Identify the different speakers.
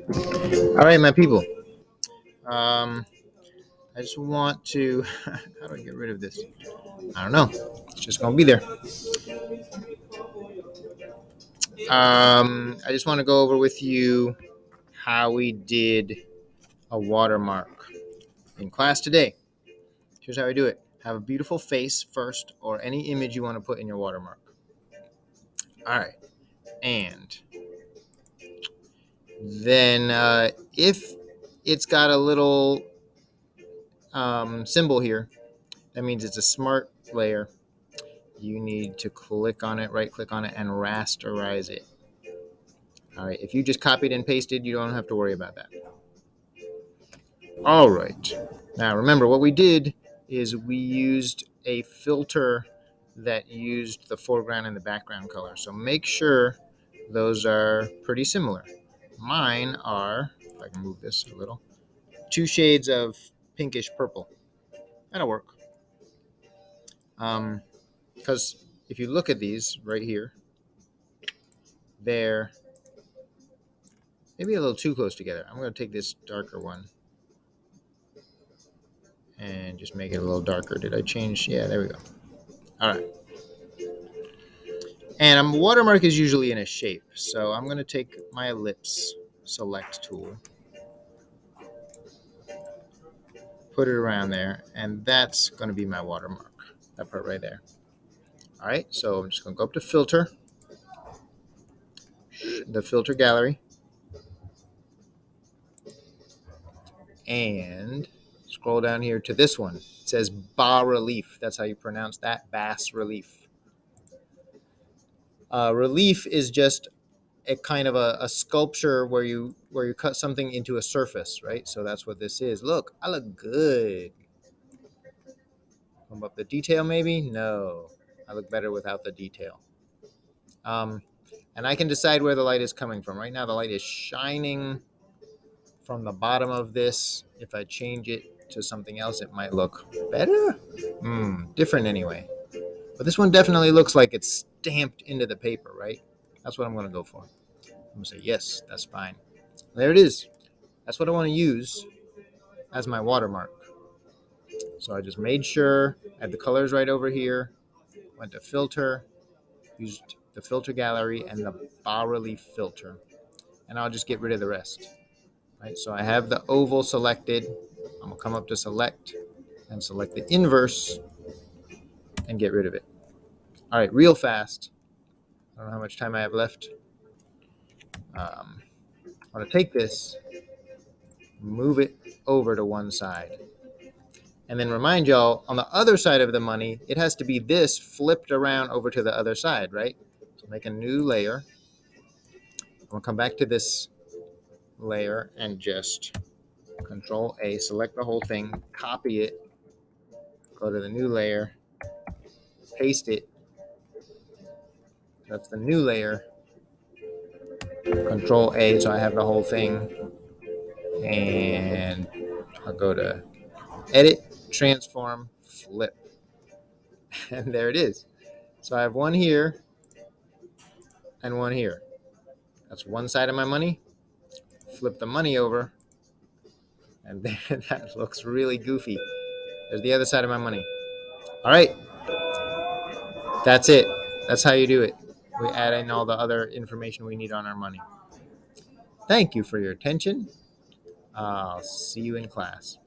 Speaker 1: All right, my people. Um, I just want to. How do I get rid of this? I don't know. It's just gonna be there. I just want to go over with you how we did a watermark in class today. Here's how I do it. Have a beautiful face first, or any image you want to put in your watermark. All right, and then if it's got a little symbol here, that means it's a smart layer. You need to click on it, right click on it, and rasterize it. All right, if you just copied and pasted, you don't have to worry about that. All right, now remember what we did is we used a filter that used the foreground and the background color. So make sure those are pretty similar. Mine are, if I can move this a little, 2 shades of pinkish purple. That'll work. Because if you look at these right here, they're maybe a little too close together. I'm going to take this darker one and just make it a little darker. Did I change? Yeah, there we go. All right. And a watermark is usually in a shape. So I'm going to take my ellipse select tool, put it around there, and that's going to be my watermark. That part right there. All right. So I'm just going to go up to filter, the filter gallery, and scroll down here to this one. It says bas relief. That's how you pronounce that, bas relief. Relief is just a kind of a sculpture where you cut something into a surface, right? So that's what this is. Look, I look good. Come up the detail, maybe? No, I look better without the detail. And I can decide where the light is coming from. Right now, the light is shining from the bottom of this. If I change it to something else, it might look better. Different anyway. But this one definitely looks like it's stamped into the paper, right? That's what I'm going to go for. I'm going to say, yes, that's fine. There it is. That's what I want to use as my watermark. So I just made sure I had the colors right over here, went to filter, used the filter gallery and the bas relief filter, and I'll just get rid of the rest. Right, so I have the oval selected. I'm gonna come up to select and select the inverse and get rid of it. All right, real fast. I don't know how much time I have left. I'm gonna take this, move it over to one side, and then remind y'all on the other side of the money, it has to be this flipped around over to the other side, right? So make a new layer. I'm gonna come back to this layer and just Control A, select the whole thing, copy it, go to the new layer, paste it. That's the new layer. Control A, so I have the whole thing. And I'll go to Edit, Transform, Flip. And there it is. So I have one here and one here. That's one side of my money. Flip the money over. And then that looks really goofy. There's the other side of my money. All right. That's it. That's how you do it. We add in all the other information we need on our money. Thank you for your attention. I'll see you in class.